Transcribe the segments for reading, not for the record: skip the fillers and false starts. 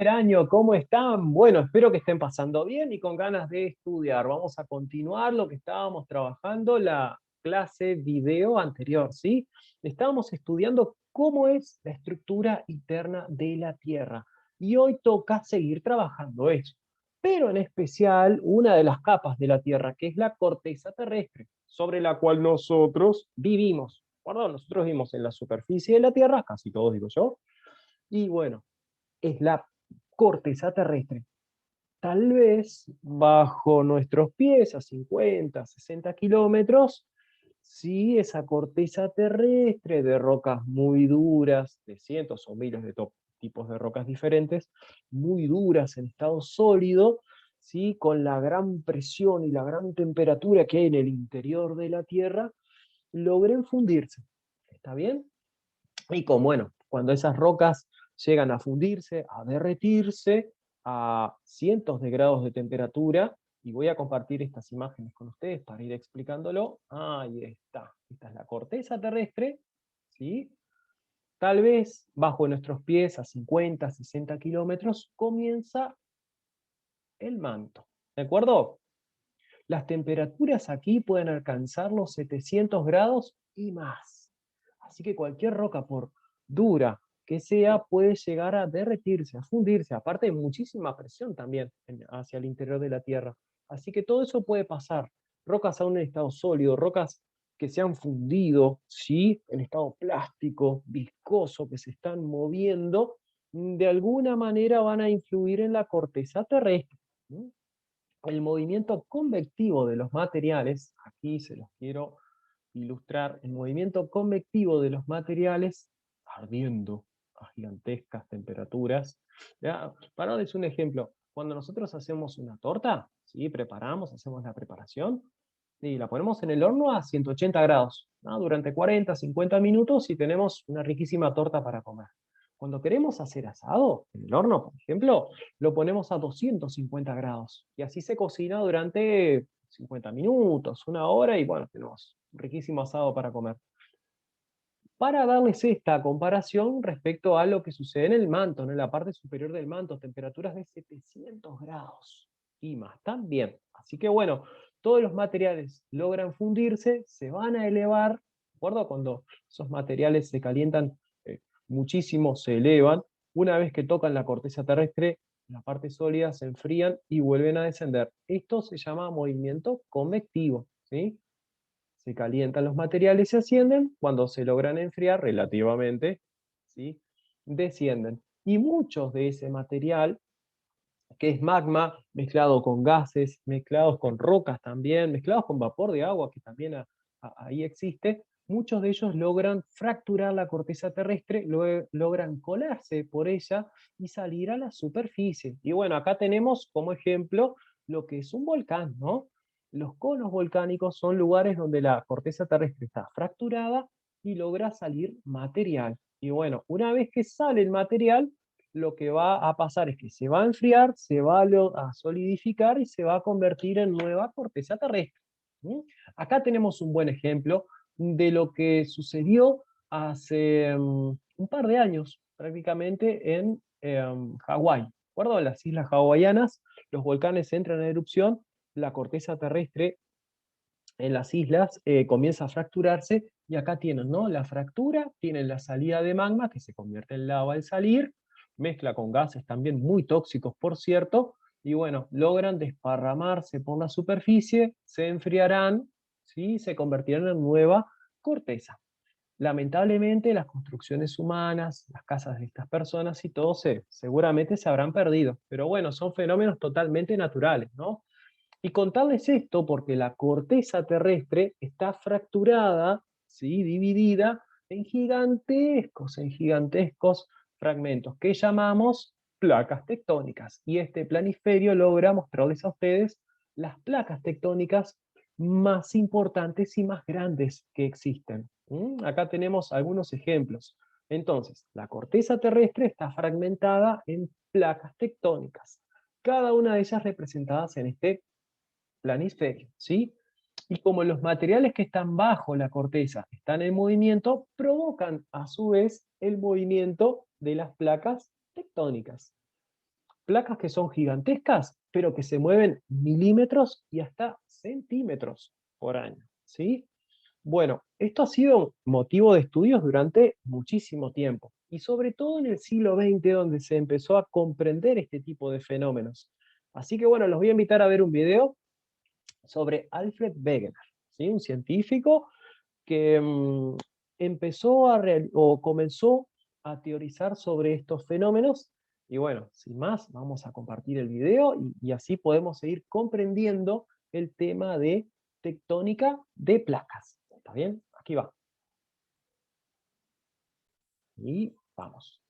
Año, ¿cómo están? Bueno, espero que estén pasando bien y con ganas de estudiar. Vamos a continuar lo que estábamos trabajando la clase video anterior, ¿sí? Estábamos estudiando cómo es la estructura interna de la Tierra y hoy toca seguir trabajando eso, pero en especial una de las capas de la Tierra, que es la corteza terrestre, sobre la cual nosotros vivimos. Perdón, nosotros vivimos en la superficie de la Tierra, casi todos digo yo, y bueno, es la corteza terrestre. Tal vez bajo nuestros pies, a 50, 60 kilómetros, sí, esa corteza terrestre de rocas muy duras, de cientos o miles de tipos de rocas diferentes, muy duras en estado sólido, ¿sí? Con la gran presión y la gran temperatura que hay en el interior de la Tierra, logren fundirse. ¿Está bien? Y como, bueno, cuando esas rocas llegan a fundirse, a derretirse a cientos de grados de temperatura, y voy a compartir estas imágenes con ustedes para ir explicándolo. Ahí está. Esta es la corteza terrestre, ¿sí? Tal vez bajo nuestros pies a 50, 60 kilómetros comienza el manto. ¿De acuerdo? Las temperaturas aquí pueden alcanzar los 700 grados y más. Así que cualquier roca, por dura que sea, puede llegar a derretirse, a fundirse. Aparte de muchísima presión también hacia el interior de la Tierra. Así que todo eso puede pasar. Rocas aún en estado sólido, rocas que se han fundido, ¿sí? En estado plástico, viscoso, que se están moviendo, de alguna manera van a influir en la corteza terrestre. ¿Sí? El movimiento convectivo de los materiales, aquí se los quiero ilustrar, el movimiento convectivo de los materiales ardiendo a gigantescas temperaturas. ¿Ya? Para darles un ejemplo, cuando nosotros hacemos una torta, ¿sí? Preparamos, hacemos la preparación, y la ponemos en el horno a 180 grados, ¿no? Durante 40, 50 minutos y tenemos una riquísima torta para comer. Cuando queremos hacer asado, en el horno, por ejemplo, lo ponemos a 250 grados y así se cocina durante 50 minutos, una hora y bueno, tenemos un riquísimo asado para comer. Para darles esta comparación respecto a lo que sucede en el manto, ¿no? En la parte superior del manto, temperaturas de 700 grados y más también. Así que bueno, todos los materiales logran fundirse, se van a elevar, ¿de acuerdo? Cuando esos materiales se calientan muchísimo, se elevan. Una vez que tocan la corteza terrestre, la parte sólida se enfrían y vuelven a descender. Esto se llama movimiento convectivo, ¿sí? Se calientan los materiales y ascienden, cuando se logran enfriar relativamente, ¿sí? Descienden. Y muchos de ese material, que es magma, mezclado con gases, mezclados con rocas también, mezclados con vapor de agua, que también ahí existe, muchos de ellos logran fracturar la corteza terrestre, logran colarse por ella y salir a la superficie. Y bueno, acá tenemos como ejemplo lo que es un volcán, ¿no? Los conos volcánicos son lugares donde la corteza terrestre está fracturada y logra salir material. Y bueno, una vez que sale el material, lo que va a pasar es que se va a enfriar, se va a solidificar y se va a convertir en nueva corteza terrestre. ¿Sí? Acá tenemos un buen ejemplo de lo que sucedió hace un par de años, prácticamente en Hawái. ¿De acuerdo? En las islas hawaianas, los volcanes entran en erupción, la corteza terrestre en las islas comienza a fracturarse y acá tienen, ¿no? La fractura, tienen la salida de magma que se convierte en lava al salir, mezcla con gases también muy tóxicos, por cierto, y bueno, logran desparramarse por la superficie, se enfriarán, ¿sí? Se convertirán en nueva corteza. Lamentablemente las construcciones humanas, las casas de estas personas y todo seguramente se habrán perdido, pero bueno, son fenómenos totalmente naturales, ¿no? Y contarles esto porque la corteza terrestre está fracturada, ¿sí? Dividida en gigantescos fragmentos que llamamos placas tectónicas. Y este planisferio logra mostrarles a ustedes las placas tectónicas más importantes y más grandes que existen. ¿Mm? Acá tenemos algunos ejemplos. Entonces, la corteza terrestre está fragmentada en placas tectónicas, cada una de ellas representadas en este planisferio, ¿sí? Y como los materiales que están bajo la corteza están en movimiento, provocan a su vez el movimiento de las placas tectónicas. placas que son gigantescas, pero que se mueven milímetros y hasta centímetros por año, ¿sí? Bueno, esto ha sido motivo de estudios durante muchísimo tiempo, y sobre todo en el siglo XX, donde se empezó a comprender este tipo de fenómenos. Así que bueno, los voy a invitar a ver un video sobre Alfred Wegener, ¿sí? Un científico que empezó o comenzó a teorizar sobre estos fenómenos. Y bueno, sin más, vamos a compartir el video y así podemos seguir comprendiendo el tema de tectónica de placas. ¿Está bien? Aquí va. Y vamos.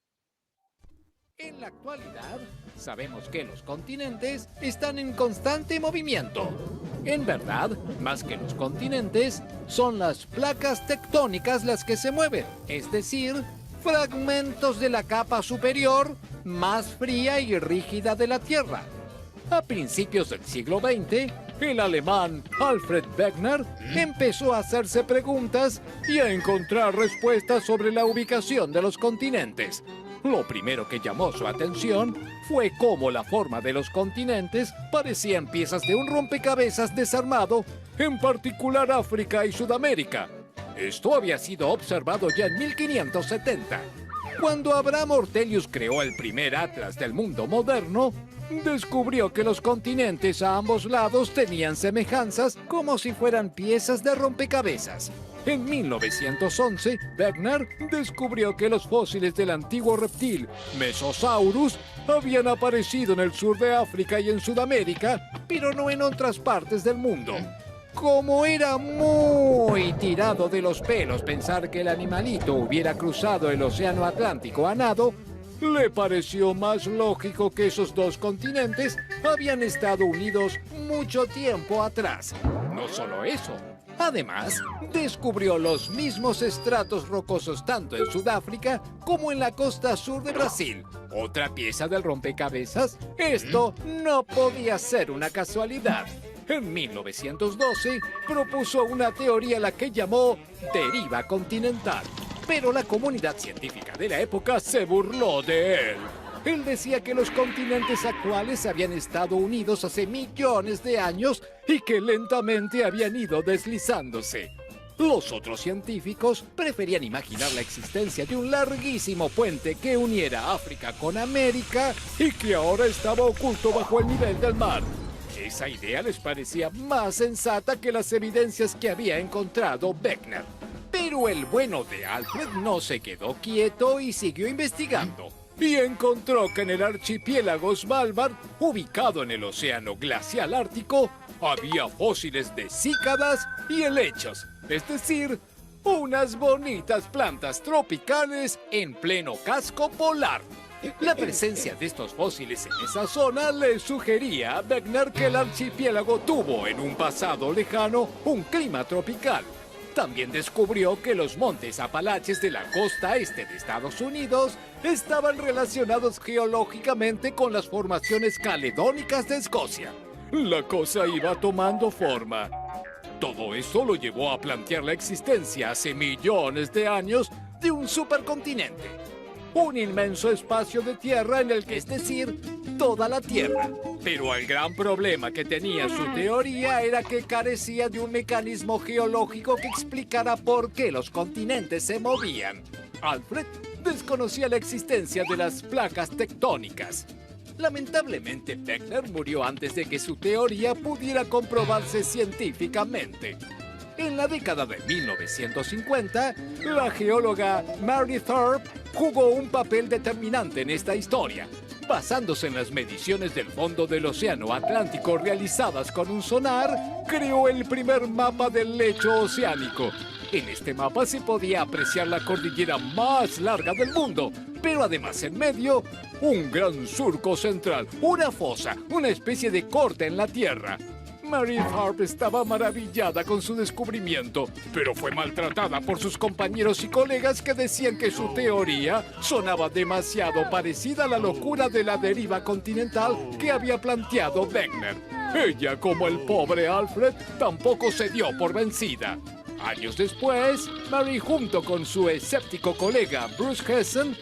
En la actualidad, sabemos que los continentes están en constante movimiento. En verdad, más que los continentes, son las placas tectónicas las que se mueven, es decir, fragmentos de la capa superior más fría y rígida de la Tierra. A principios del siglo XX, el alemán Alfred Wegener empezó a hacerse preguntas y a encontrar respuestas sobre la ubicación de los continentes. Lo primero que llamó su atención fue cómo la forma de los continentes parecían piezas de un rompecabezas desarmado, en particular África y Sudamérica. Esto había sido observado ya en 1570. Cuando Abraham Ortelius creó el primer atlas del mundo moderno, descubrió que los continentes a ambos lados tenían semejanzas como si fueran piezas de rompecabezas. En 1911, Wegener descubrió que los fósiles del antiguo reptil Mesosaurus habían aparecido en el sur de África y en Sudamérica, pero no en otras partes del mundo. Como era muy tirado de los pelos pensar que el animalito hubiera cruzado el océano Atlántico a nado, le pareció más lógico que esos dos continentes habían estado unidos mucho tiempo atrás. No solo eso, además, descubrió los mismos estratos rocosos tanto en Sudáfrica como en la costa sur de Brasil. ¿Otra pieza del rompecabezas? Esto no podía ser una casualidad. En 1912 propuso una teoría a la que llamó deriva continental, pero la comunidad científica de la época se burló de él. Él decía que los continentes actuales habían estado unidos hace millones de años y que lentamente habían ido deslizándose. Los otros científicos preferían imaginar la existencia de un larguísimo puente que uniera África con América y que ahora estaba oculto bajo el nivel del mar. Esa idea les parecía más sensata que las evidencias que había encontrado Wegener. Pero el bueno de Alfred no se quedó quieto y siguió investigando. Y encontró que en el archipiélago Svalbard, ubicado en el océano glacial ártico, había fósiles de cícadas y helechos, es decir, unas bonitas plantas tropicales en pleno casco polar. La presencia de estos fósiles en esa zona le sugería a Wegener que el archipiélago tuvo en un pasado lejano un clima tropical. También descubrió que los montes Apalaches de la costa este de Estados Unidos estaban relacionados geológicamente con las formaciones caledónicas de Escocia. La cosa iba tomando forma. Todo eso lo llevó a plantear la existencia hace millones de años de un supercontinente. Un inmenso espacio de tierra en el que, es decir, toda la Tierra. Pero el gran problema que tenía su teoría era que carecía de un mecanismo geológico que explicara por qué los continentes se movían. Alfred desconocía la existencia de las placas tectónicas. Lamentablemente, Wegener murió antes de que su teoría pudiera comprobarse científicamente. En la década de 1950, la geóloga Mary Thorpe jugó un papel determinante en esta historia. Basándose en las mediciones del fondo del océano Atlántico realizadas con un sonar, creó el primer mapa del lecho oceánico. En este mapa se podía apreciar la cordillera más larga del mundo, pero además en medio, un gran surco central, una fosa, una especie de corte en la tierra. Mary Thorpe estaba maravillada con su descubrimiento, pero fue maltratada por sus compañeros y colegas que decían que su teoría sonaba demasiado parecida a la locura de la deriva continental que había planteado Wegener. Ella, como el pobre Alfred, tampoco se dio por vencida. Años después, Mary, junto con su escéptico colega Bruce Hessen,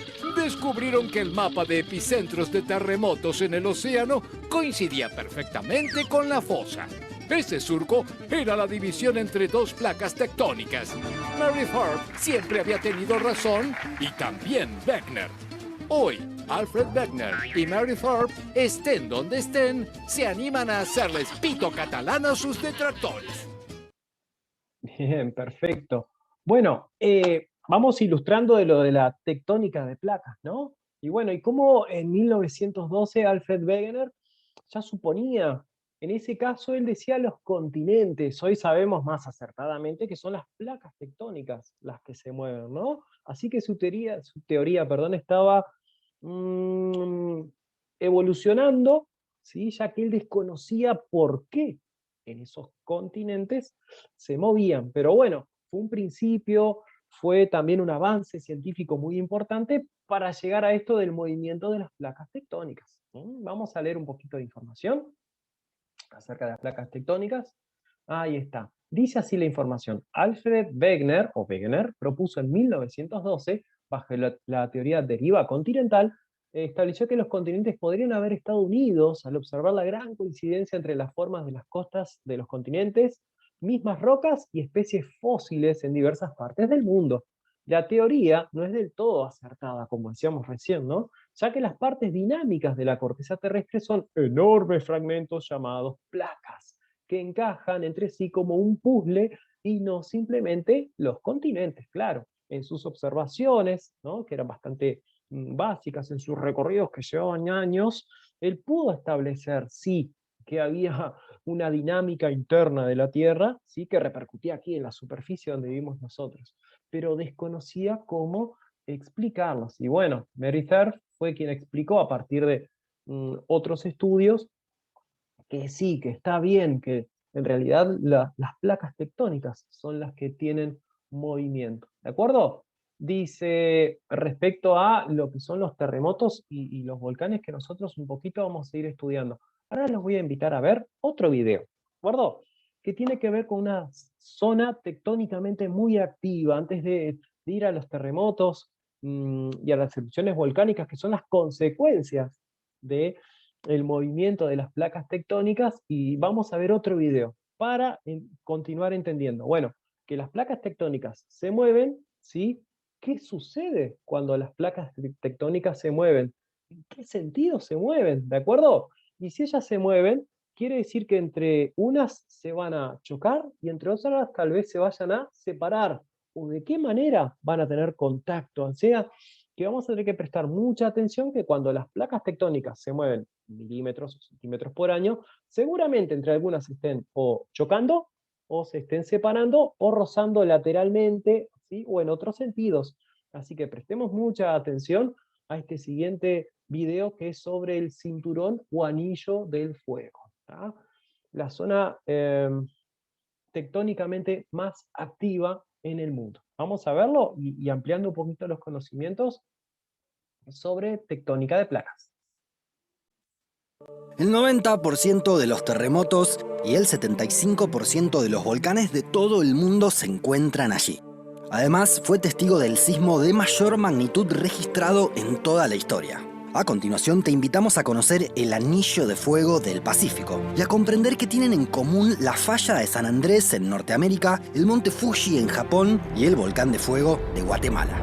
descubrieron que el mapa de epicentros de terremotos en el océano coincidía perfectamente con la fosa. Ese surco era la división entre dos placas tectónicas. Mary Thorpe siempre había tenido razón y también Wegener. Hoy, Alfred Wegener y Mary Thorpe, estén donde estén, se animan a hacerles pito catalán a sus detractores. Bien, perfecto. Bueno, vamos ilustrando de lo de la tectónica de placas, ¿no? Y bueno, y cómo en 1912 Alfred Wegener ya suponía, en ese caso él decía los continentes, hoy sabemos más acertadamente que son las placas tectónicas las que se mueven, ¿no? Así que su teoría, perdón, estaba mm, evolucionando, ¿sí? Ya que él desconocía por qué en esos continentes se movían. Pero bueno, fue un principio, fue también un avance científico muy importante para llegar a esto del movimiento de las placas tectónicas. Vamos a leer un poquito de información acerca de las placas tectónicas. Ahí está. Dice así la información. Alfred Wegener, o Wegener, propuso en 1912, bajo la teoría deriva continental, estableció que los continentes podrían haber estado unidos al observar la gran coincidencia entre las formas de las costas de los continentes, mismas rocas y especies fósiles en diversas partes del mundo. La teoría no es del todo acertada, como decíamos recién, ¿no? Ya que las partes dinámicas de la corteza terrestre son enormes fragmentos llamados placas, que encajan entre sí como un puzzle y no simplemente los continentes, claro. En sus observaciones, ¿no? Que eran bastante básicas, en sus recorridos que llevaban años, él pudo establecer, sí, que había una dinámica interna de la Tierra, sí, que repercutía aquí en la superficie donde vivimos nosotros, pero desconocía cómo explicarlos. Y bueno, Mary Thorpe fue quien explicó a partir de otros estudios que sí, que está bien, que en realidad las placas tectónicas son las que tienen movimiento. ¿De acuerdo? Dice respecto a lo que son los terremotos y los volcanes que nosotros un poquito vamos a ir estudiando. Ahora los voy a invitar a ver otro video, ¿de acuerdo? Que tiene que ver con una zona tectónicamente muy activa. Antes de ir a los terremotos y a las erupciones volcánicas, que son las consecuencias de el movimiento de las placas tectónicas, y vamos a ver otro video para continuar entendiendo. Bueno, que las placas tectónicas se mueven, ¿sí? ¿Qué sucede cuando las placas tectónicas se mueven? ¿En qué sentido se mueven? ¿De acuerdo? Y si ellas se mueven, quiere decir que entre unas se van a chocar y entre otras tal vez se vayan a separar. ¿O de qué manera van a tener contacto? O sea, que vamos a tener que prestar mucha atención que cuando las placas tectónicas se mueven milímetros o centímetros por año, seguramente entre algunas estén o chocando, o se estén separando, o rozando lateralmente, ¿sí? O en otros sentidos. Así que prestemos mucha atención a este siguiente video, que es sobre el cinturón o anillo del fuego, ¿tá? La zona tectónicamente más activa en el mundo. Vamos a verlo y ampliando un poquito los conocimientos sobre tectónica de placas. El 90% de los terremotos y el 75% de los volcanes de todo el mundo se encuentran allí. Además, fue testigo del sismo de mayor magnitud registrado en toda la historia. A continuación, te invitamos a conocer el Anillo de Fuego del Pacífico y a comprender que tienen en común la falla de San Andrés en Norteamérica, el monte Fuji en Japón y el volcán de fuego de Guatemala.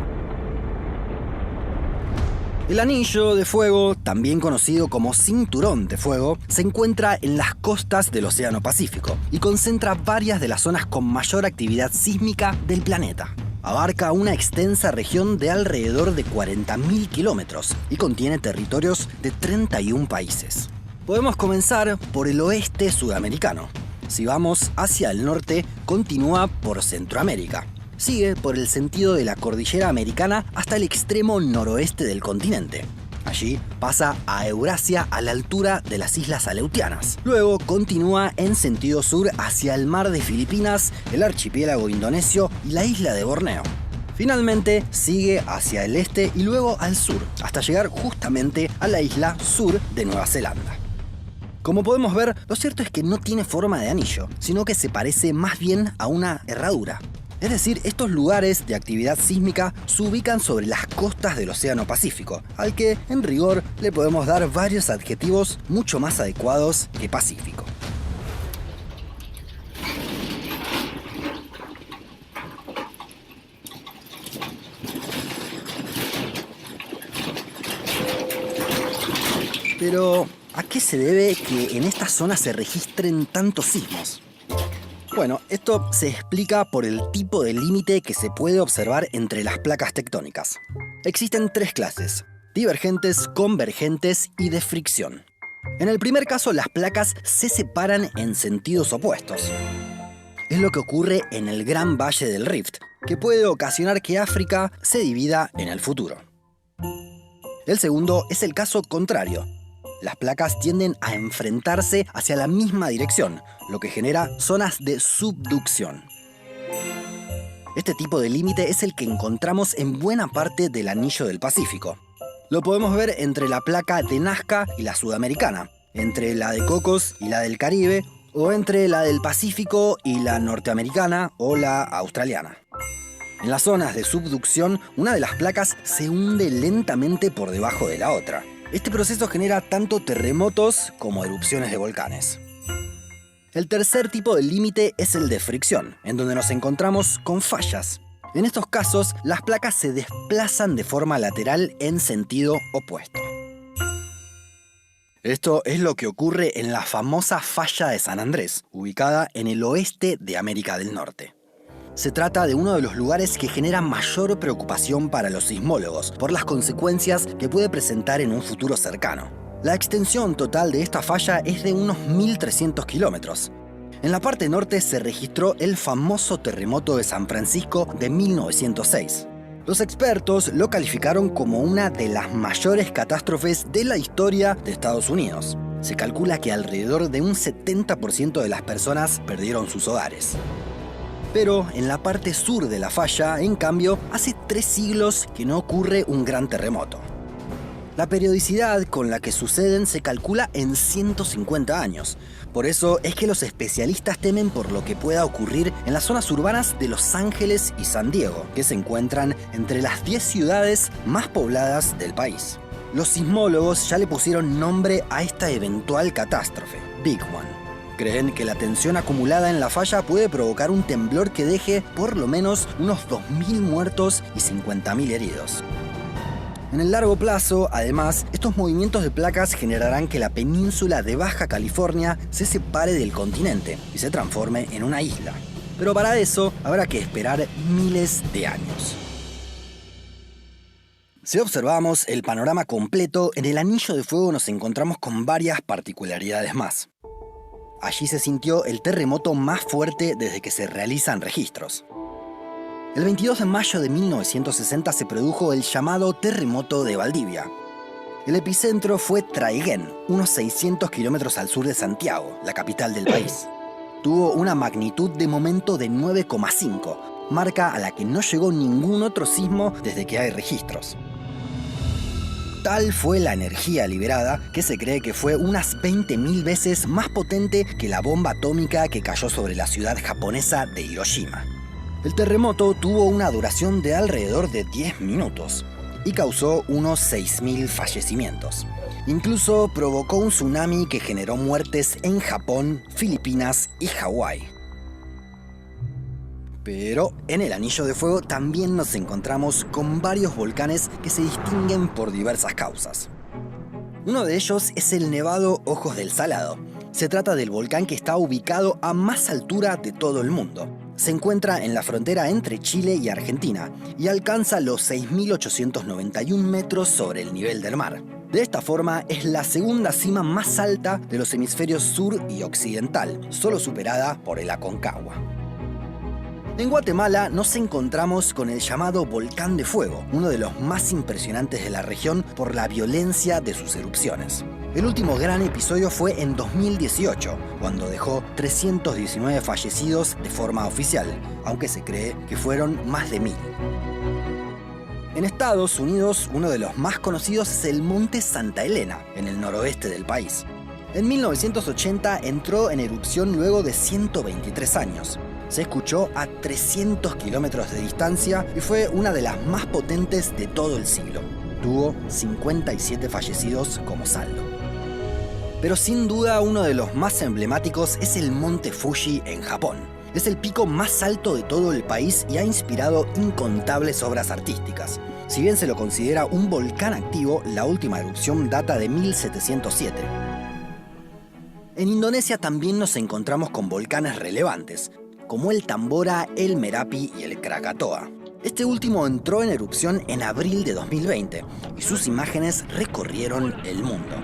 El Anillo de Fuego, también conocido como Cinturón de Fuego, se encuentra en las costas del Océano Pacífico y concentra varias de las zonas con mayor actividad sísmica del planeta. Abarca una extensa región de alrededor de 40.000 kilómetros y contiene territorios de 31 países. Podemos comenzar por el oeste sudamericano. Si vamos hacia el norte, continúa por Centroamérica. Sigue por el sentido de la cordillera americana hasta el extremo noroeste del continente. Allí pasa a Eurasia a la altura de las Islas Aleutianas. Luego continúa en sentido sur hacia el mar de Filipinas, el archipiélago indonesio y la isla de Borneo. Finalmente sigue hacia el este y luego al sur, hasta llegar justamente a la isla sur de Nueva Zelanda. Como podemos ver, lo cierto es que no tiene forma de anillo, sino que se parece más bien a una herradura. Es decir, estos lugares de actividad sísmica se ubican sobre las costas del Océano Pacífico, al que, en rigor, le podemos dar varios adjetivos mucho más adecuados que Pacífico. Pero, ¿a qué se debe que en esta zona se registren tantos sismos? Bueno, esto se explica por el tipo de límite que se puede observar entre las placas tectónicas. Existen tres clases: divergentes, convergentes y de fricción. En el primer caso, las placas se separan en sentidos opuestos. Es lo que ocurre en el Gran Valle del Rift, que puede ocasionar que África se divida en el futuro. El segundo es el caso contrario. Las placas tienden a enfrentarse hacia la misma dirección, lo que genera zonas de subducción. Este tipo de límite es el que encontramos en buena parte del anillo del Pacífico. Lo podemos ver entre la placa de Nazca y la sudamericana, entre la de Cocos y la del Caribe, o entre la del Pacífico y la norteamericana o la australiana. En las zonas de subducción, una de las placas se hunde lentamente por debajo de la otra. Este proceso genera tanto terremotos como erupciones de volcanes. El tercer tipo de límite es el de fricción, en donde nos encontramos con fallas. En estos casos, las placas se desplazan de forma lateral en sentido opuesto. Esto es lo que ocurre en la famosa falla de San Andrés, ubicada en el oeste de América del Norte. Se trata de uno de los lugares que genera mayor preocupación para los sismólogos por las consecuencias que puede presentar en un futuro cercano. La extensión total de esta falla es de unos 1.300 kilómetros. En la parte norte se registró el famoso terremoto de San Francisco de 1906. Los expertos lo calificaron como una de las mayores catástrofes de la historia de Estados Unidos. Se calcula que alrededor de un 70% de las personas perdieron sus hogares. Pero en la parte sur de la falla, en cambio, hace 3 siglos que no ocurre un gran terremoto. La periodicidad con la que suceden se calcula en 150 años. Por eso es que los especialistas temen por lo que pueda ocurrir en las zonas urbanas de Los Ángeles y San Diego, que se encuentran entre las 10 ciudades más pobladas del país. Los sismólogos ya le pusieron nombre a esta eventual catástrofe, Big One. Creen que la tensión acumulada en la falla puede provocar un temblor que deje por lo menos unos 2.000 muertos y 50.000 heridos. En el largo plazo, además, estos movimientos de placas generarán que la península de Baja California se separe del continente y se transforme en una isla. Pero para eso habrá que esperar miles de años. Si observamos el panorama completo, en el Anillo de Fuego nos encontramos con varias particularidades más. Allí se sintió el terremoto más fuerte desde que se realizan registros. El 22 de mayo de 1960 se produjo el llamado terremoto de Valdivia. El epicentro fue Traiguén, unos 600 kilómetros al sur de Santiago, la capital del país. Tuvo una magnitud de momento de 9,5, marca a la que no llegó ningún otro sismo desde que hay registros. Tal fue la energía liberada que se cree que fue unas 20.000 veces más potente que la bomba atómica que cayó sobre la ciudad japonesa de Hiroshima. El terremoto tuvo una duración de alrededor de 10 minutos y causó unos 6.000 fallecimientos. Incluso provocó un tsunami que generó muertes en Japón, Filipinas y Hawái. Pero en el Anillo de Fuego también nos encontramos con varios volcanes que se distinguen por diversas causas. Uno de ellos es el Nevado Ojos del Salado. Se trata del volcán que está ubicado a más altura de todo el mundo. Se encuentra en la frontera entre Chile y Argentina y alcanza los 6.891 metros sobre el nivel del mar. De esta forma, es la segunda cima más alta de los hemisferios sur y occidental, solo superada por el Aconcagua. En Guatemala nos encontramos con el llamado Volcán de Fuego, uno de los más impresionantes de la región por la violencia de sus erupciones. El último gran episodio fue en 2018, cuando dejó 319 fallecidos de forma oficial, aunque se cree que fueron más de 1.000. En Estados Unidos, uno de los más conocidos es el Monte Santa Elena, en el noroeste del país. En 1980 entró en erupción luego de 123 años. Se escuchó a 300 kilómetros de distancia y fue una de las más potentes de todo el siglo. Tuvo 57 fallecidos como saldo. Pero sin duda uno de los más emblemáticos es el monte Fuji en Japón. Es el pico más alto de todo el país y ha inspirado incontables obras artísticas. Si bien se lo considera un volcán activo, la última erupción data de 1707. En Indonesia también nos encontramos con volcanes relevantes, como el Tambora, el Merapi y el Krakatoa. Este último entró en erupción en abril de 2020 y sus imágenes recorrieron el mundo.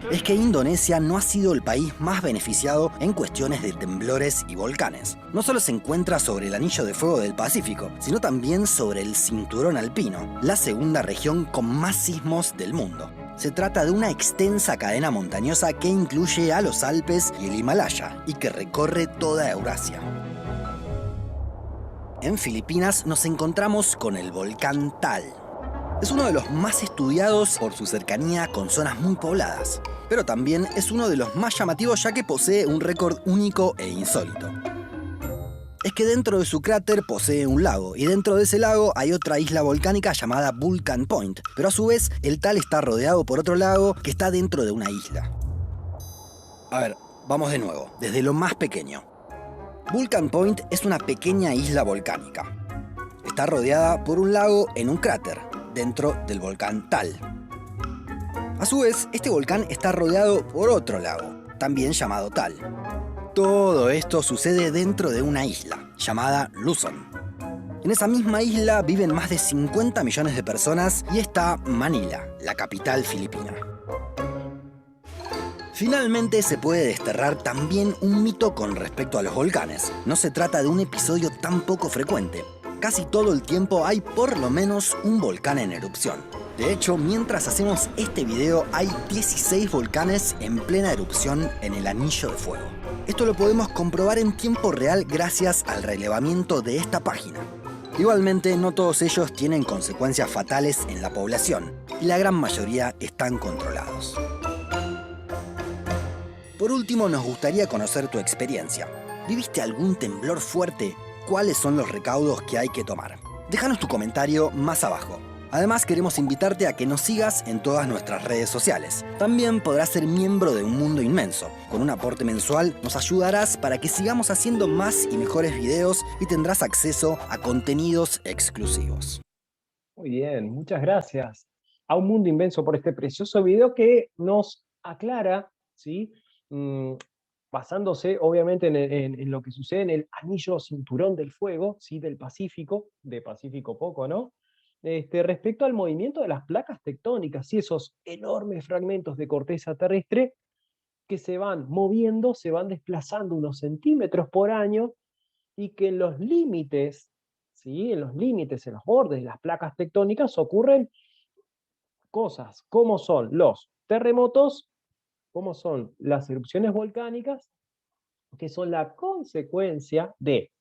Es que Indonesia no ha sido el país más beneficiado en cuestiones de temblores y volcanes. No solo se encuentra sobre el anillo de fuego del Pacífico, sino también sobre el cinturón alpino, la segunda región con más sismos del mundo. Se trata de una extensa cadena montañosa que incluye a los Alpes y el Himalaya, y que recorre toda Eurasia. En Filipinas nos encontramos con el volcán Tal. Es uno de los más estudiados por su cercanía con zonas muy pobladas, pero también es uno de los más llamativos ya que posee un récord único e insólito. Es que dentro de su cráter posee un lago, y dentro de ese lago hay otra isla volcánica llamada Vulcan Point, pero a su vez el Tal está rodeado por otro lago que está dentro de una isla. A ver, vamos de nuevo, desde lo más pequeño. Vulcan Point es una pequeña isla volcánica. Está rodeada por un lago en un cráter, dentro del volcán Tal. A su vez, este volcán está rodeado por otro lago, también llamado Tal. Todo esto sucede dentro de una isla, llamada Luzon. En esa misma isla viven más de 50 millones de personas y está Manila, la capital filipina. Finalmente se puede desterrar también un mito con respecto a los volcanes. No se trata de un episodio tan poco frecuente. Casi todo el tiempo hay por lo menos un volcán en erupción. De hecho, mientras hacemos este video hay 16 volcanes en plena erupción en el Anillo de Fuego. Esto lo podemos comprobar en tiempo real gracias al relevamiento de esta página. Igualmente, no todos ellos tienen consecuencias fatales en la población, y la gran mayoría están controlados. Por último, nos gustaría conocer tu experiencia. ¿Viviste algún temblor fuerte? ¿Cuáles son los recaudos que hay que tomar? Déjanos tu comentario más abajo. Además, queremos invitarte a que nos sigas en todas nuestras redes sociales. También podrás ser miembro de Un Mundo Inmenso. Con un aporte mensual nos ayudarás para que sigamos haciendo más y mejores videos y tendrás acceso a contenidos exclusivos. Muy bien, muchas gracias a Un Mundo Inmenso por este precioso video que nos aclara, ¿sí? Basándose obviamente en lo que sucede en el anillo cinturón del fuego, ¿sí? Del Pacífico, de Pacífico poco, ¿no? Respecto al movimiento de las placas tectónicas, y esos enormes fragmentos de corteza terrestre que se van moviendo, se van desplazando unos centímetros por año, y que en los límites, ¿sí? En los límites, en los bordes de las placas tectónicas ocurren cosas como son los terremotos, como son las erupciones volcánicas, que son la consecuencia de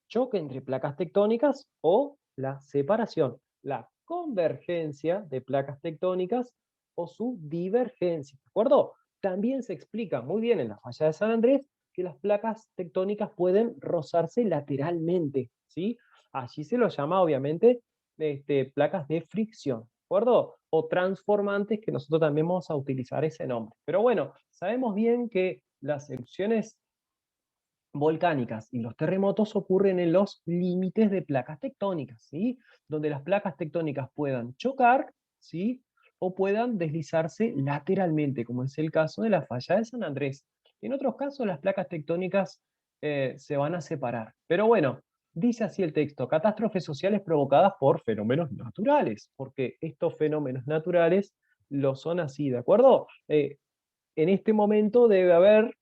choque entre placas tectónicas o la separación, la convergencia de placas tectónicas o su divergencia, ¿de acuerdo? También se explica muy bien en la falla de San Andrés que las placas tectónicas pueden rozarse lateralmente, ¿sí? Allí se lo llama obviamente placas de fricción, ¿de acuerdo? O transformantes, que nosotros también vamos a utilizar ese nombre. Pero bueno, sabemos bien que las erupciones volcánicas y los terremotos ocurren en los límites de placas tectónicas, ¿sí? Donde las placas tectónicas puedan chocar, ¿sí? O puedan deslizarse lateralmente, como es el caso de la falla de San Andrés. En otros casos, las placas tectónicas se van a separar. Pero bueno, dice así el texto: catástrofes sociales provocadas por fenómenos naturales, porque estos fenómenos naturales lo son así, ¿de acuerdo? En este momento debe haber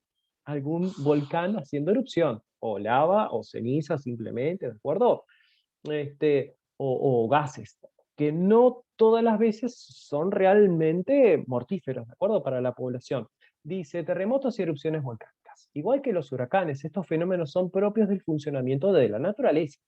algún volcán haciendo erupción, o lava, o ceniza simplemente, ¿de acuerdo? O gases, que no todas las veces son realmente mortíferos, ¿de acuerdo? Para la población. Dice, terremotos y erupciones volcánicas. Igual que los huracanes, estos fenómenos son propios del funcionamiento de la naturaleza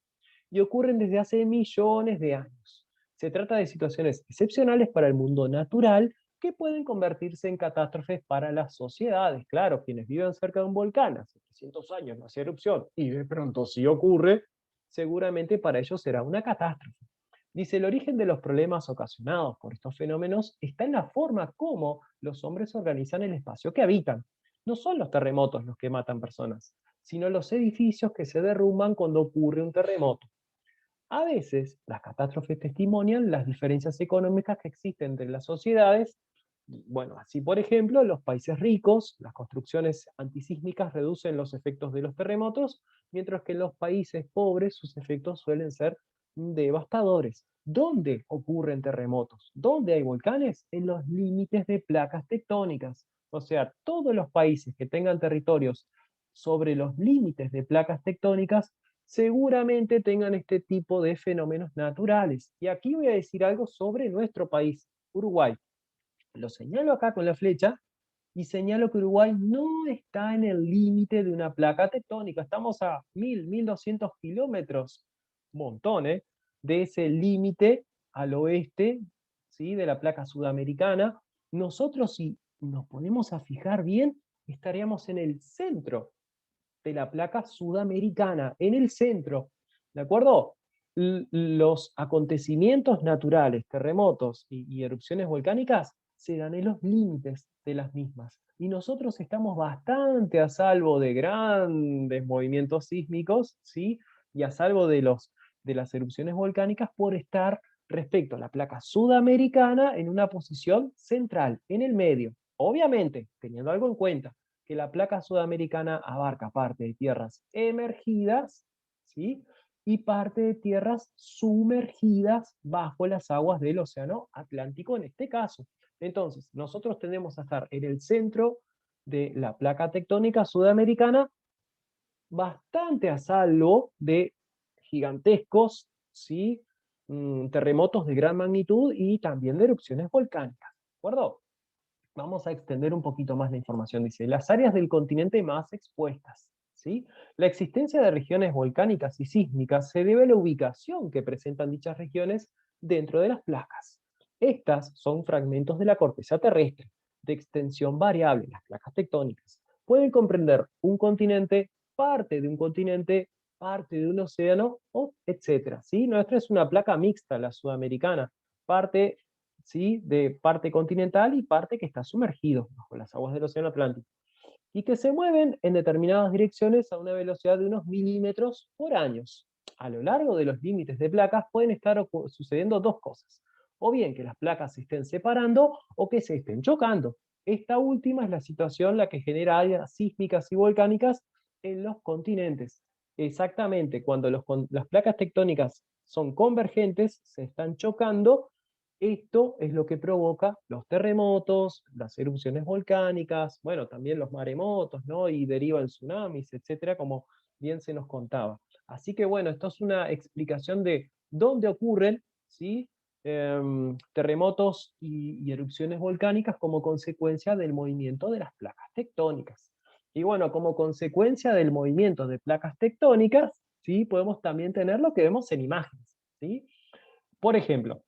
y ocurren desde hace millones de años. Se trata de situaciones excepcionales para el mundo natural que pueden convertirse en catástrofes para las sociedades. Claro, quienes viven cerca de un volcán hace 300 años no hace erupción y de pronto sí ocurre, seguramente para ellos será una catástrofe. Dice, el origen de los problemas ocasionados por estos fenómenos está en la forma como los hombres organizan el espacio que habitan. No son los terremotos los que matan personas, sino los edificios que se derrumban cuando ocurre un terremoto. A veces, las catástrofes testimonian las diferencias económicas que existen entre las sociedades. Bueno, así por ejemplo, en los países ricos, las construcciones antisísmicas reducen los efectos de los terremotos, mientras que en los países pobres sus efectos suelen ser devastadores. ¿Dónde ocurren terremotos? ¿Dónde hay volcanes? En los límites de placas tectónicas. O sea, todos los países que tengan territorios sobre los límites de placas tectónicas seguramente tengan este tipo de fenómenos naturales. Y aquí voy a decir algo sobre nuestro país, Uruguay. Lo señalo acá con la flecha y señalo que Uruguay no está en el límite de una placa tectónica. Estamos a 1200 kilómetros, montón, de ese límite al oeste, ¿sí? De la placa sudamericana. Nosotros, si nos ponemos a fijar bien, estaríamos en el centro de la placa sudamericana, en el centro, ¿de acuerdo? Los acontecimientos naturales, terremotos y erupciones volcánicas se dan en los límites de las mismas. Y nosotros estamos bastante a salvo de grandes movimientos sísmicos, ¿sí? Y a salvo de las erupciones volcánicas por estar respecto a la placa sudamericana en una posición central, en el medio. Obviamente, teniendo algo en cuenta, que la placa sudamericana abarca parte de tierras emergidas, ¿sí? Y parte de tierras sumergidas bajo las aguas del Océano Atlántico en este caso. Entonces, nosotros tendemos a estar en el centro de la placa tectónica sudamericana, bastante a salvo de gigantescos, ¿sí? Terremotos de gran magnitud y también de erupciones volcánicas. ¿De acuerdo? Vamos a extender un poquito más la información. Dice, las áreas del continente más expuestas. ¿Sí? La existencia de regiones volcánicas y sísmicas se debe a la ubicación que presentan dichas regiones dentro de las placas. Estas son fragmentos de la corteza terrestre, de extensión variable, las placas tectónicas. Pueden comprender un continente, parte de un océano, o etcétera. ¿Sí? Nuestra es una placa mixta, la sudamericana, parte, ¿sí? De parte continental y parte que está sumergido bajo las aguas del océano Atlántico, y que se mueven en determinadas direcciones a una velocidad de unos milímetros por año. A lo largo de los límites de placas pueden estar sucediendo dos cosas, o bien que las placas se estén separando o que se estén chocando. Esta última es la situación la que genera áreas sísmicas y volcánicas en los continentes. Exactamente, cuando las placas tectónicas son convergentes, se están chocando. Esto es lo que provoca los terremotos, las erupciones volcánicas, bueno, también los maremotos, ¿no? Y derivan tsunamis, etcétera, como bien se nos contaba. Así que bueno, esto es una explicación de dónde ocurren, ¿sí? Terremotos y erupciones volcánicas como consecuencia del movimiento de las placas tectónicas. Y bueno, como consecuencia del movimiento de placas tectónicas, ¿sí? Podemos también tener lo que vemos en imágenes, ¿sí? Por ejemplo,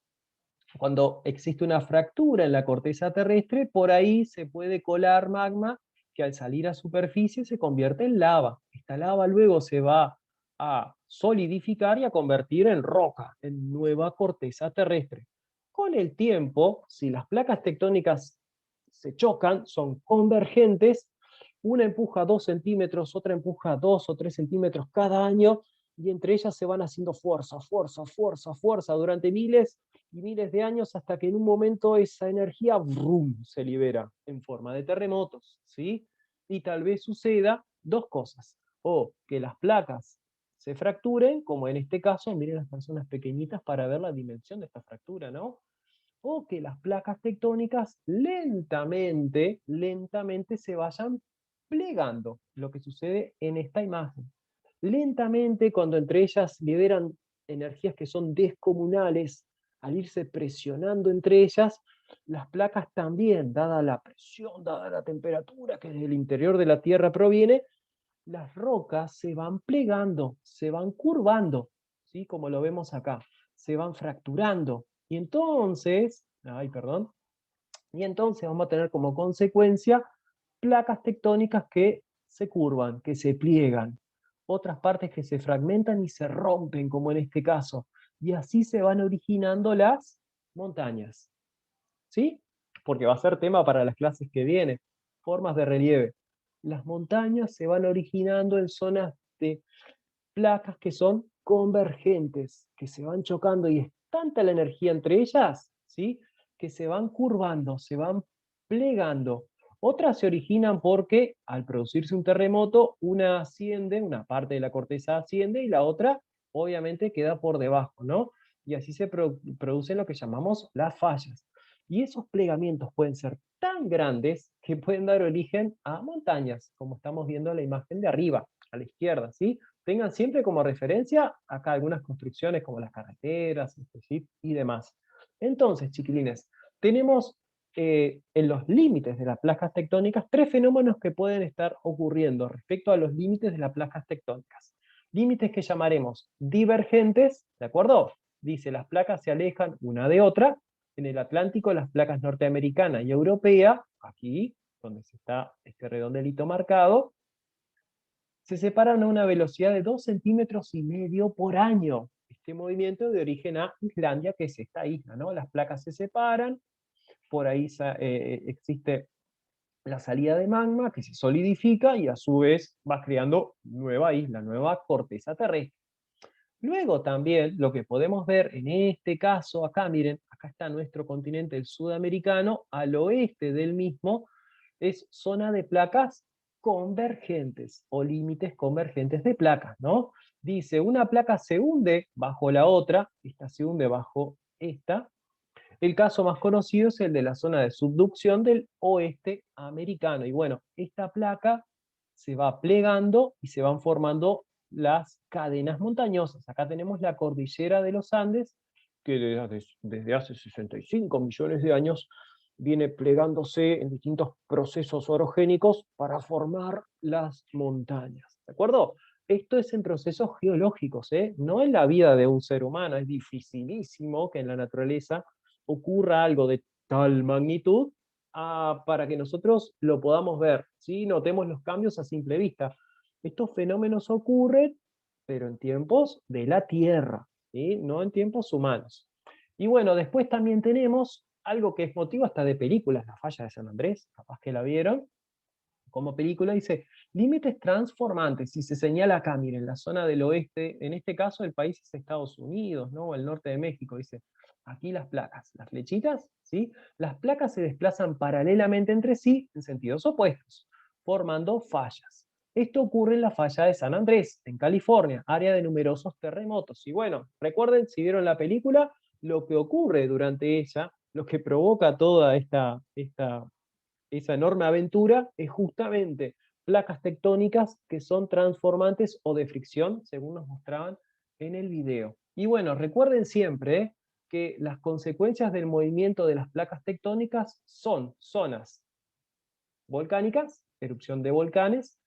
cuando existe una fractura en la corteza terrestre, por ahí se puede colar magma que al salir a superficie se convierte en lava. Esta lava luego se va a solidificar y a convertir en roca, en nueva corteza terrestre. Con el tiempo, si las placas tectónicas se chocan, son convergentes, una empuja 2 centímetros, otra empuja 2 o 3 centímetros cada año, y entre ellas se van haciendo fuerza, fuerza, fuerza, fuerza durante miles y miles de años hasta que en un momento esa energía ¡brum!, se libera en forma de terremotos, ¿sí? Y tal vez suceda dos cosas, o que las placas se fracturen, como en este caso, miren las personas pequeñitas para ver la dimensión de esta fractura, ¿no? O que las placas tectónicas lentamente, lentamente se vayan plegando, lo que sucede en esta imagen. Lentamente, cuando entre ellas liberan energías que son descomunales, al irse presionando entre ellas, las placas también, dada la presión, dada la temperatura que desde el interior de la Tierra proviene, las rocas se van plegando, se van curvando, ¿sí? Como lo vemos acá, se van fracturando. Y entonces, ay, perdón, Y entonces vamos a tener como consecuencia placas tectónicas que se curvan, que se pliegan, otras partes que se fragmentan y se rompen, como en este caso. Y así se van originando las montañas. ¿Sí? Porque va a ser tema para las clases que vienen. Formas de relieve. Las montañas se van originando en zonas de placas que son convergentes, que se van chocando y es tanta la energía entre ellas, ¿sí? Que se van curvando, se van plegando. Otras se originan porque al producirse un terremoto, una asciende, una parte de la corteza asciende y la otra obviamente queda por debajo, ¿no? Y así se producen lo que llamamos las fallas. Y esos plegamientos pueden ser tan grandes que pueden dar origen a montañas, como estamos viendo en la imagen de arriba, a la izquierda, ¿sí? Tengan siempre como referencia acá algunas construcciones como las carreteras, ¿sí? Y demás. Entonces, chiquilines, tenemos en los límites de las placas tectónicas tres fenómenos que pueden estar ocurriendo respecto a los límites de las placas tectónicas. Límites que llamaremos divergentes, ¿de acuerdo? Dice, las placas se alejan una de otra. En el Atlántico, las placas norteamericana y europea, aquí, donde está este redondelito marcado, se separan a una velocidad de 2,5 centímetros por año. Este movimiento de origen a Islandia, que es esta isla, ¿no? Las placas se separan, por ahí existe la salida de magma que se solidifica y a su vez va creando nueva isla, nueva corteza terrestre. Luego también lo que podemos ver en este caso, acá miren, acá está nuestro continente, el sudamericano, al oeste del mismo es zona de placas convergentes o límites convergentes de placas, ¿no? Dice, una placa se hunde bajo la otra, esta se hunde bajo esta. El caso más conocido es el de la zona de subducción del oeste americano. Y bueno, esta placa se va plegando y se van formando las cadenas montañosas. Acá tenemos la cordillera de los Andes, que desde hace 65 millones de años viene plegándose en distintos procesos orogénicos para formar las montañas. ¿De acuerdo? Esto es en procesos geológicos, ¿eh? No en la vida de un ser humano. Es dificilísimo que en la naturaleza ocurra algo de tal magnitud para que nosotros lo podamos ver, ¿sí? Notemos los cambios a simple vista. Estos fenómenos ocurren, pero en tiempos de la Tierra, ¿sí? No en tiempos humanos. Y bueno, después también tenemos algo que es motivo hasta de películas, La Falla de San Andrés, capaz que la vieron, como película dice, límites transformantes, y se señala acá, miren, la zona del oeste, en este caso el país es Estados Unidos, ¿no? El norte de México, dice, aquí las placas, las flechitas, ¿sí? Las placas se desplazan paralelamente entre sí en sentidos opuestos, formando fallas. Esto ocurre en la falla de San Andrés, en California, área de numerosos terremotos. Y bueno, recuerden, si vieron la película, lo que ocurre durante ella, lo que provoca toda esa enorme aventura es justamente placas tectónicas que son transformantes o de fricción, según nos mostraban en el video. Y bueno, recuerden siempre que las consecuencias del movimiento de las placas tectónicas son zonas volcánicas, erupción de volcanes,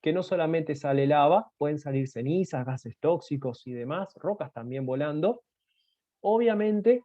que no solamente sale lava, pueden salir cenizas, gases tóxicos y demás, rocas también volando. Obviamente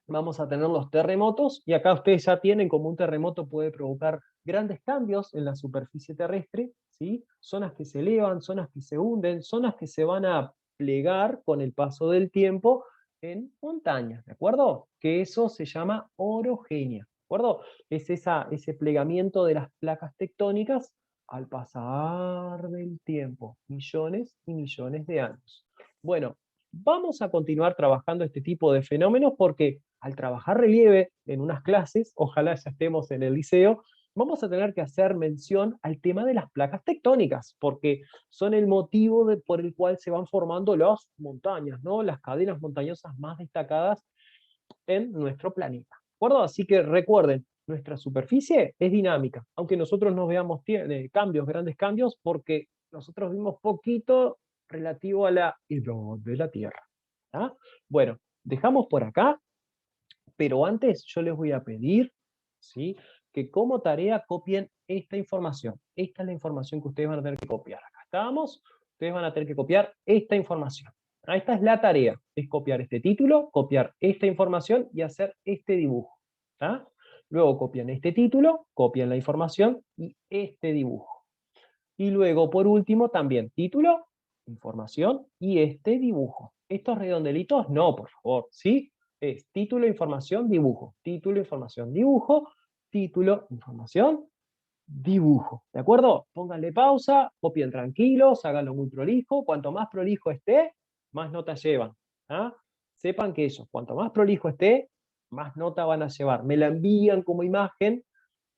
vamos a tener los terremotos, y acá ustedes ya tienen como un terremoto puede provocar grandes cambios en la superficie terrestre, ¿sí? Zonas que se elevan, zonas que se hunden, zonas que se van a plegar con el paso del tiempo en montañas, ¿de acuerdo? Que eso se llama orogenia, ¿de acuerdo? Es ese plegamiento de las placas tectónicas al pasar del tiempo, millones y millones de años. Bueno, vamos a continuar trabajando este tipo de fenómenos porque al trabajar relieve en unas clases, ojalá ya estemos en el liceo, vamos a tener que hacer mención al tema de las placas tectónicas, porque son el motivo por el cual se van formando las montañas, ¿no? Las cadenas montañosas más destacadas en nuestro planeta. ¿De acuerdo? Así que recuerden, nuestra superficie es dinámica, aunque nosotros no veamos cambios, grandes cambios, porque nosotros vimos poquito relativo a la edad de la Tierra. ¿Ah? Bueno, dejamos por acá, pero antes yo les voy a pedir, ¿sí?, que como tarea copien esta información. Esta es la información que ustedes van a tener que copiar. Acá estamos, ustedes van a tener que copiar esta información. Esta es la tarea, es copiar este título, copiar esta información y hacer este dibujo. ¿Tá? Luego copian este título, copian la información y este dibujo. Y luego, por último, también título, información y este dibujo. Estos redondelitos no, por favor, ¿sí? Es título, información, dibujo. Título, información, dibujo. Título, información, dibujo. ¿De acuerdo? Pónganle pausa, copien tranquilos, háganlo muy prolijo. Cuanto más prolijo esté, más notas llevan. ¿Ah? Sepan que eso, cuanto más prolijo esté, más nota van a llevar. Me la envían como imagen.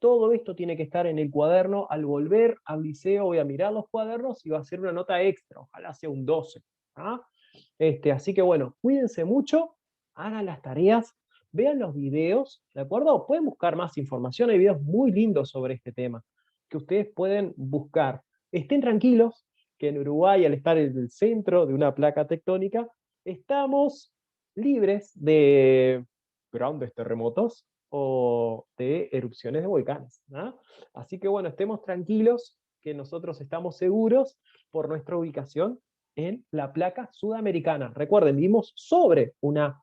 Todo esto tiene que estar en el cuaderno. Al volver al liceo voy a mirar los cuadernos y va a ser una nota extra. Ojalá sea un 12. ¿Ah? Así que bueno, cuídense mucho, hagan las tareas, vean los videos, ¿de acuerdo? Pueden buscar más información, hay videos muy lindos sobre este tema que ustedes pueden buscar. Estén tranquilos que en Uruguay, al estar en el centro de una placa tectónica, estamos libres de grandes terremotos o de erupciones de volcanes. ¿Ah? Así que bueno, estemos tranquilos que nosotros estamos seguros por nuestra ubicación en la placa sudamericana. Recuerden, vivimos sobre una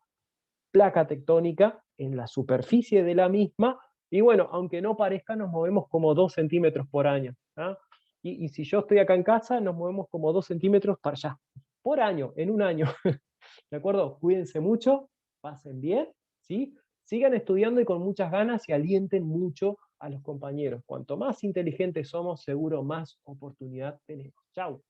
placa tectónica en la superficie de la misma, y bueno, aunque no parezca, nos movemos como 2 centímetros por año. ¿Ah? Y si yo estoy acá en casa, nos movemos como 2 centímetros para allá, por año, en un año. ¿De acuerdo? Cuídense mucho, pasen bien, ¿sí? Sigan estudiando y con muchas ganas y alienten mucho a los compañeros. Cuanto más inteligentes somos, seguro más oportunidad tenemos. Chau.